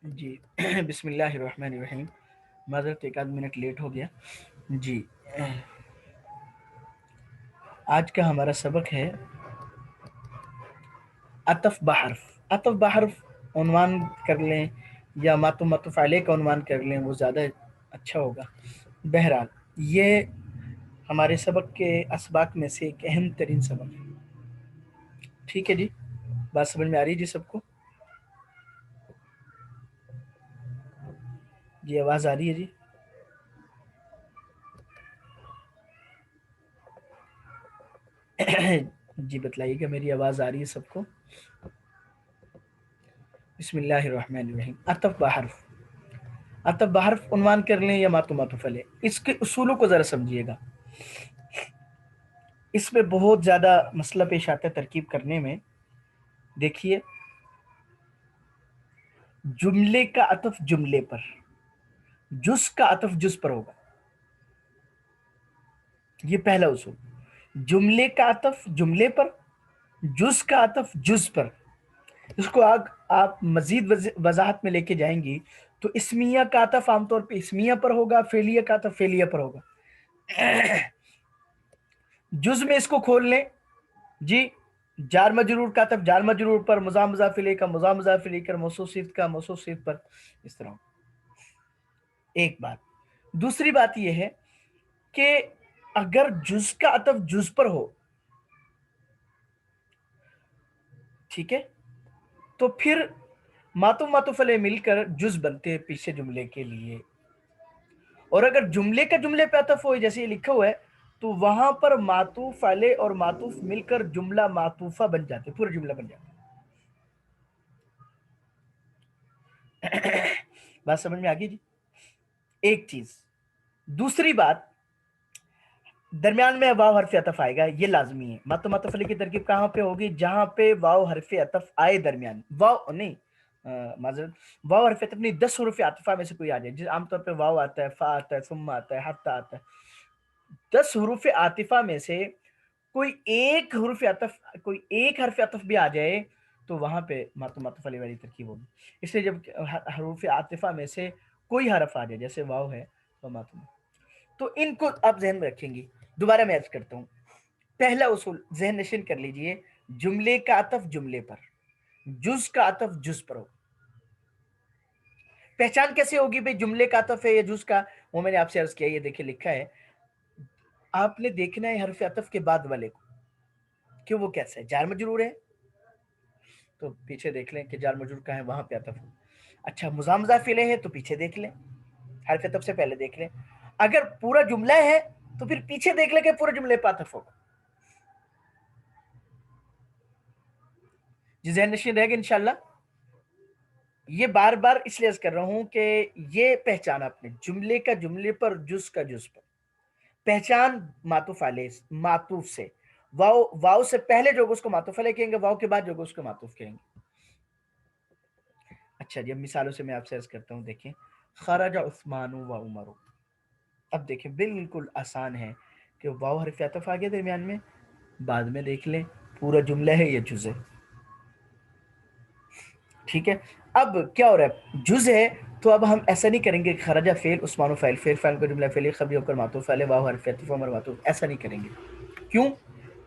جی بسم اللہ الرحمن الرحیم. معذرت ایک آدھ منٹ لیٹ ہو گیا. جی آج کا ہمارا سبق ہے عطف بحرف. عطف بحرف عنوان کر لیں یا معطوف علیہ کا عنوان کر لیں، وہ زیادہ اچھا ہوگا. بہرحال یہ ہمارے سبق کے اسباق میں سے ایک اہم ترین سبق ہے. ٹھیک ہے جی، بات سمجھ میں آ رہی ہے جی سب کو؟ جی آواز آ رہی ہے جی؟ جی بتلائیے گا میری آواز آ رہی ہے سب کو؟ بسم اللہ الرحمن الرحیم. عطف بحرف. عطف بحرف عنوان کر لیں یا معطوف علیہ، اس کے اصولوں کو ذرا سمجھیے گا. اس میں بہت زیادہ مسئلہ پیش آتا ہے ترکیب کرنے میں. دیکھیے، جملے کا عطف جملے پر، جز کا عطف جز پر ہوگا. یہ پہلا اصول. جملے کا عطف جملے پر، جز کا عطف جز پر. اس کو آپ مزید وضاحت میں لے کے جائیں گی تو اسمیہ کا عطف عام طور پہ اسمیہ پر ہوگا، فعلیہ کا عطف فعلیہ پر ہوگا. جز میں اس کو کھول لیں جی. جار مجرور کا عطف جار مجرور پر، مضاف مضاف الیہ کا مضاف مضاف الیہ پر، موصوف صفت کا موصوف صفت پر. اس طرح ایک بات. دوسری بات یہ ہے کہ اگر جز کا عطف جز پر ہو، ٹھیک ہے، تو پھر معطوف علیہ مل کر جز بنتے ہیں پیچھے جملے کے لیے. اور اگر جملے کا جملے پہ عطف ہو جیسے یہ لکھا ہوا ہے تو وہاں پر معطوف علیہ اور معطوف مل کر جملہ معطوفہ بن جاتے، پورا جملہ بن جاتا. بات سمجھ میں آ گئی جی؟ ایک چیز. دوسری بات، درمیان میں واو حرف عطف آئے گا، یہ لازمی ہے. معطوف علیہ کی ترکیب کہاں پہ ہوگی؟ جہاں پہ واو حرف عطف آئے درمیان. واو نہیں، معذرت، واو حرف عطف نہیں، 10 حروف عطفہ میں سے کوئی آ جائے. جس عام طور پہ واو آتا ہے، فا آتا ہے، ثم آتا ہے، حتی آتا ہے. 10 حروف عاطفہ میں سے کوئی ایک حروف عطف، کوئی ایک حرف عطف بھی آ جائے تو وہاں پہ معطوف علیہ والی ترکیب ہوگی. اس لیے جب حروف عاطفہ میں سے کوئی حرف آ جائے جیسے واو ہے تو معطوف، تو ان کو آپ ذہن میں رکھیں گی. دوبارہ میں عرض کرتا ہوں، پہلا اصول ذہن نشین کر لیجئے. جملے کا عطف جملے پر، جز کا عطف جز پر ہو. پہچان کیسے ہوگی بھئی جملے کا عطف ہے یا جز کا؟ وہ میں نے آپ سے عرض کیا، یہ دیکھیں لکھا ہے. آپ نے دیکھنا ہے حرف عطف کے بعد والے کو کہ وہ کیسا ہے. جار مجرور ہے تو پیچھے دیکھ لیں کہ جار مجرور کا ہے، وہاں پہ عطف ہو. اچھا، مضاف مضاف الیہ ہے تو پیچھے دیکھ لیں، حرف عطف سے پہلے دیکھ لیں. اگر پورا جملہ ہے تو پھر پیچھے دیکھ لیں کہ پورے جملے پہ عطف ہوگا. جی ذہن نشین رہے گا انشاءاللہ. یہ بار بار اس لیے کر رہا ہوں کہ یہ پہچان آپ نے جملے کا جملے پر، جز کا جز پر. پہچان معطوف علیہ، معطوف سے. واو سے پہلے جو اس کو معطوف علیہ کہیں گے، واو کے بعد جو اس کو معطوف کہیں گے. اچھا جی، اب مثالوں سے میں آپ سے عرض کرتا ہوں. دیکھیں، خرج عثمان و عمر. اب دیکھیں بالکل آسان ہے کہ واو حرف عطف آ گیا درمیان میں، بعد میں دیکھ لیں پورا جملہ ہے یا جز ہے. ٹھیک ہے. اب کیا ہو رہا ہے؟ جز ہے تو اب ہم ایسا نہیں کریں گے کہ خرجہ فعل، عثمان فاعل، فاعل کا جملہ فعلی خبری ہو کر معطوف علیہ، واو حرف عطف، عمر معطوف. ایسا نہیں کریں گے. کیوں؟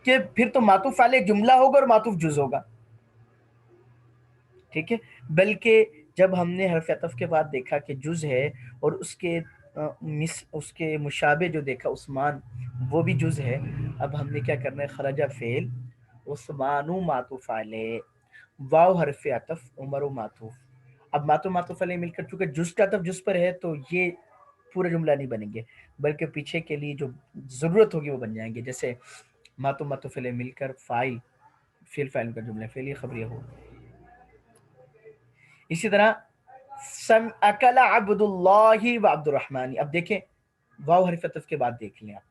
کہ پھر تو معطوف علیہ جملہ ہوگا اور معطوف جز ہوگا. ٹھیک ہے. بلکہ جب ہم نے حرف عطف کے بعد دیکھا کہ جز ہے اور اس کے مشابہ جو دیکھا عثمان، وہ بھی جز ہے، اب ہم نے کیا کرنا ہے؟ خرجہ فعل، عثمان معطوف علیہ، واو حرف عطف، عمر معطوف. اب معطوف علیہ مل کر چونکہ جز کا عطف جز پر ہے تو یہ پورا جملہ نہیں بنیں گے، بلکہ پیچھے کے لیے جو ضرورت ہوگی وہ بن جائیں گے. جیسے معطوف علیہ مل کر فاعل، فعل فاعل کا جملہ فعلی خبریہ ہو. اسی طرح سم اکل عبد اللہ و عبد الرحمن. اب دیکھیں واو حرف عطف کے بعد دیکھ لیں آپ،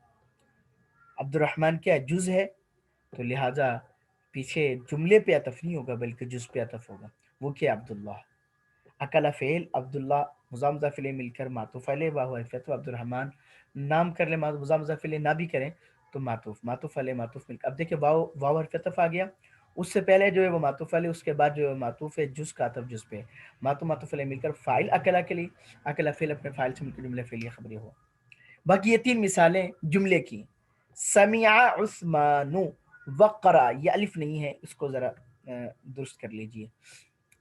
عبد الرحمن کیا جز ہے تو لہٰذا پیچھے جملے پہ عطف نہیں ہوگا بلکہ جز پہ عطف ہوگا. وہ کیا؟ عبداللہ. اکل فعل، عبداللہ مضاف مضاف الیہ مل کر معطوف علیہ، واو حرف عطف، عبد الرحمن نام کر لیں، مضاف مضاف الیہ نہ بھی کریں تو معطوف علیہ معطوف مل کر. اب دیکھیں واو حرف عطف آ گیا اس سے پہلے جو ہے وہ معطوف علیہ، اس کے بعد جو ہے معطوف ہے جز کا عطف جز پہ، معطوف علیہ مل کر فاعل اکلا کے لیے، اکلا فعل اپنے فاعل سے مل کر جملہ فعلیہ خبری ہوا۔ باقی یہ تین مثالیں جملے کی، سمع عثمان وقرا، یہ الف نہیں ہے، اس کو ذرا درست کر لیجئے،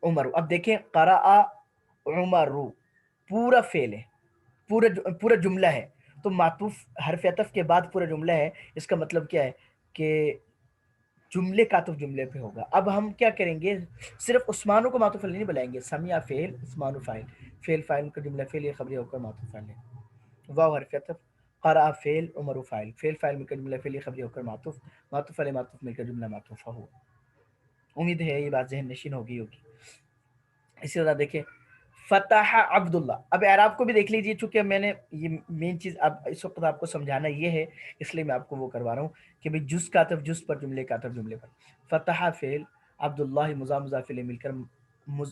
عمر۔ اب دیکھیں قرأ عمر پورا فعل ہے، پورا جملہ ہے، تو معطوف حرف عطف کے بعد پورا جملہ ہے، اس کا مطلب کیا ہے کہ جملے کا عطف جملے پہ ہوگا۔ اب ہم کیا کریں گے، صرف عثمانوں کو معطوف علیہ نہیں بلائیں گے، سمع فعل عثمان فاعل، فعل فاعل کا جملہ فعل یہ خبری ہو کر معطوف علیہ، واو حرف عطف، قرأ فعل عمر فاعل، فعل فاعل مل کر جملہ فعل یہ خبری ہو کر معطوف علیہ معطوف مل کر جملہ معطوفہ ہوا۔ امید ہے یہ بات ذہن نشین ہوگی۔ اسی طرح دیکھیں فتح عبداللہ، اب اعراب کو بھی دیکھ لیجئے، چونکہ میں نے یہ مین چیز اب اس وقت آپ کو سمجھانا یہ ہے، اس لیے میں آپ کو وہ کروا رہا ہوں کہ بھئی جز کا عطف جز پر، جملے کا عطف جملے پر۔ فتح فعل، عبداللہ مضاف مضاف الیہ مل کر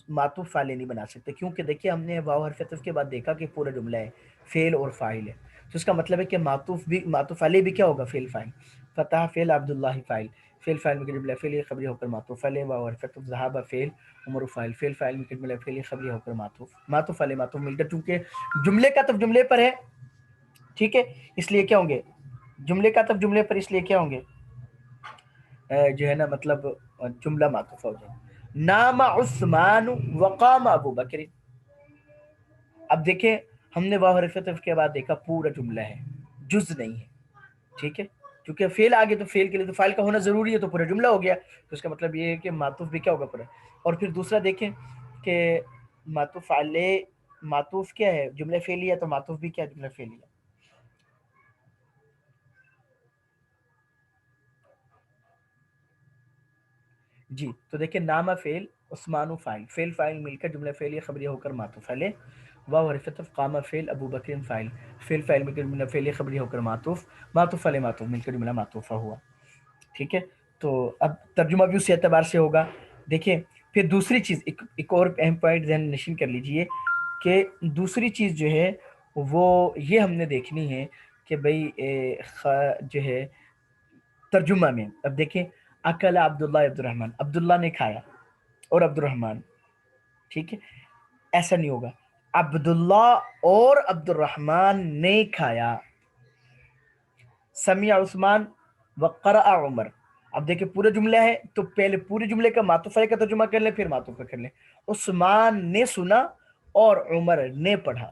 معطوف فاعل نہیں بنا سکتے، کیونکہ دیکھیے ہم نے واو حرف عطف کے بعد دیکھا کہ پورا جملہ ہے، فعل اور فاعل ہے، تو اس کا مطلب ہے کہ معطوف علیہ بھی کیا ہوگا، فعل فاعل۔ فتح فعل عبداللہ فاعل، فعل فاعل میں جملہ فعل خبری ہو کر معطوف علیہ، واو حرف عطف، ذهب فعل عمر فاعل، فعل فاعل میں جملہ فعل خبری ہو کر معطوف علیہ معطوف مل کر، چونکہ جملے کا عطف جملے پر ہے، ٹھیک ہے، اس لیے کیا ہوں گے، جملے کا عطف جملے پر، اس لیے کیا ہوں گے، جو ہے نا مطلب جملہ معطوف ہو جائے۔ نام عثمان وقام ابو بکر، اب دیکھیں ہم نے واو حرف عطف کے بعد دیکھا پورا جملہ ہے، جز نہیں ہے، ٹھیک ہے، کیونکہ فعل آگے تو فعل کے لیے تو فاعل کا ہونا ضروری ہے، تو پورا جملہ ہو گیا، تو اس کا مطلب یہ ہے کہ معطوف بھی کیا ہوگا پورا۔ اور پھر دوسرا دیکھیں کہ معطوف علیہ، معطوف کیا ہے، جملہ فعلیہ، تو معطوف بھی کیا ہے، جملہ فعلیہ۔ جی تو دیکھیں نامہ فعل عثمان فاعل، فعل فاعل مل کر جملہ فعلیہ خبریہ ہو کر معطوف علیہ، واو حرف عطف، قام فعل ابو بکر فاعل، فعل فاعل مل کر جملہ فعلیہ خبریہ ہو کر معطوف علیہ معطوف مل کر جملہ معطوفہ ہوا، ٹھیک ہے۔ تو اب ترجمہ بھی اسی اعتبار سے ہوگا۔ دیکھیں پھر دوسری چیز، ایک اور اہم پوائنٹ ذہن نشین کر لیجئے کہ دوسری چیز جو ہے وہ یہ ہم نے دیکھنی ہے کہ بھئی جو ہے ترجمہ میں، اب دیکھیں اکل عبداللہ عبد الرحمن، عبداللہ نے کھایا اور عبد الرحمن، ٹھیک ہے، ایسا نہیں ہوگا، عبداللہ اور عبد الرحمن نے کھایا۔ سمع عثمان وقرأ عمر، اب دیکھیں پورا جملہ ہے تو پہلے پورے جملے کا معطوف علیہ کا ترجمہ کر لیں، پھر معطوف کا کر لیں۔ عثمان نے سنا اور عمر نے پڑھا،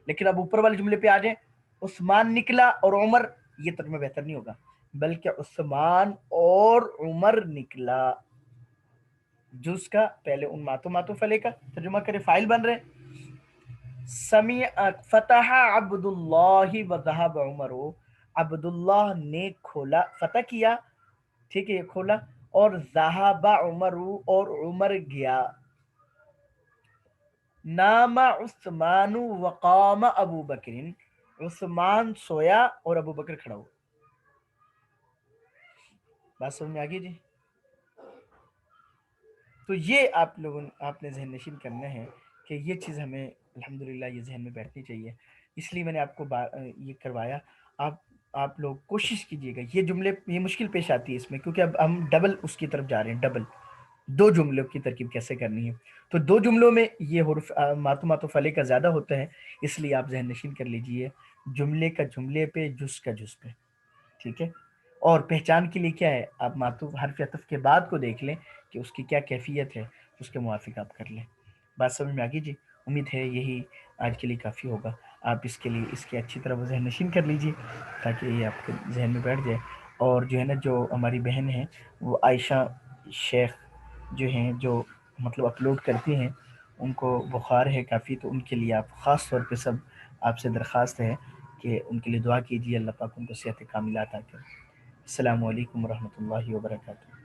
لیکن اب اوپر والے جملے پہ آ جائیں، عثمان نکلا اور عمر، یہ ترجمہ بہتر نہیں ہوگا، بلکہ عثمان اور عمر نکلا، جز کا پہلے ان معطوف علیہ کا ترجمہ کرے، فاعل بن رہے، سمع فتح عبد اللہ وذهب عمر، عبداللہ نے کھولا، فتح کیا، ٹھیک ہے، یہ کھولا، اور ذهب عمر، اور عمر گیا۔ نام عثمان وقام ابو بکر، عثمان سویا اور ابو بکر کھڑا ہوا۔ بات سمجھ میں آگئی جی؟ تو یہ آپ نے ذہن نشین کرنا ہے کہ یہ چیز ہمیں الحمدللہ یہ ذہن میں بیٹھنی چاہیے، اس لیے میں نے آپ کو یہ کروایا۔ آپ لوگ کوشش کیجئے گا، یہ جملے یہ مشکل پیش آتی ہے اس میں، کیونکہ اب ہم ڈبل اس کی طرف جا رہے ہیں، ڈبل دو جملوں کی ترکیب کیسے کرنی ہے، تو دو جملوں میں یہ حرف معطوف علیہ کا زیادہ ہوتا ہے، اس لیے آپ ذہن نشین کر لیجئے جملے کا جملے پہ، جز کا جز پہ، ٹھیک ہے۔ اور پہچان کے لیے کیا ہے، آپ معطوف حرف عطف کے بعد کو دیکھ لیں کہ اس کی کیا کیفیت ہے، اس کے موافق آپ کر لیں۔ بات سمجھ میں آگئی جی؟ امید ہے یہی آج کے لیے کافی ہوگا، آپ اس کے لیے اس کی اچھی طرح ذہن نشین کر لیجئے تاکہ یہ آپ کے ذہن میں بیٹھ جائے۔ اور جو ہے نا، جو ہماری بہن ہیں وہ عائشہ شیخ جو ہیں، جو مطلب اپلوڈ کرتی ہیں، ان کو بخار ہے کافی، تو ان کے لیے آپ خاص طور پہ سب آپ سے درخواست ہے کہ ان کے لیے دعا کیجیے، اللہ پاک ان کو صحت کاملہ عطا کرے۔ السلام علیکم ورحمۃ اللہ وبرکاتہ۔